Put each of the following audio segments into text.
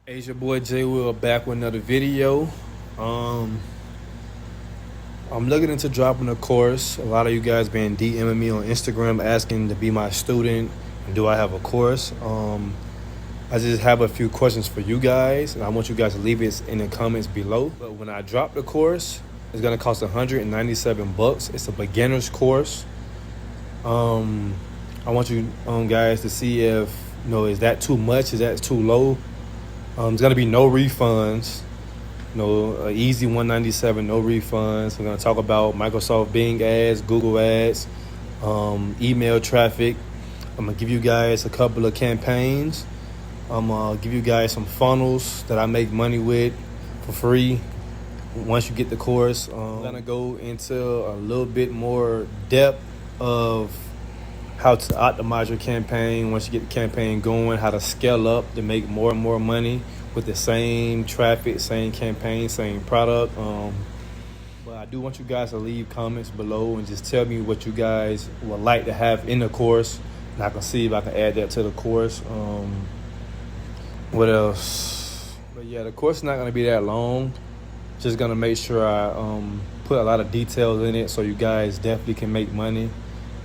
Hey, it's your boy J Will back with another video. Um, I'm looking into dropping a course. A lot of you guys been DMing me on Instagram asking to be my student and do I have a course. I just have a few questions for you guys, and I want you guys to leave it in the comments below. But when I drop the course, it's gonna cost $197. It's a beginner's course. I want you guys to see if is that too much? Is that too low? There's gonna be no refunds. Easy 197, no refunds. We're gonna talk about Microsoft Bing ads, Google ads, email traffic. I'm gonna give you guys a couple of campaigns. I'm gonna give you guys some funnels that I make money with for free once you get the course. I'm gonna go into a little bit more depth of how to optimize your campaign once you get the campaign going, how to scale up to make more and more money with the same traffic, same campaign, same product. But I do want you guys to leave comments below and just tell me what you guys would like to have in the course, and I can see if I can add that to the course. What else? But yeah, the course is not going to be that long. Just going to make sure I put a lot of details in it so you guys definitely can make money.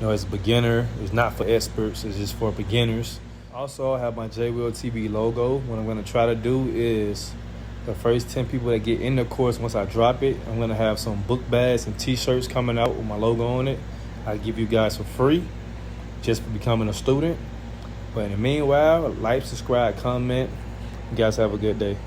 It's beginner. It's not for experts. It's just for beginners. Also, I have my J Will TV logo. What I'm going to try to do is the first 10 people that get in the course, once I drop it, I'm going to have some book bags and t-shirts coming out with my logo on it. I give you guys for free just for becoming a student. But in the meanwhile, like, subscribe, comment. You guys have a good day.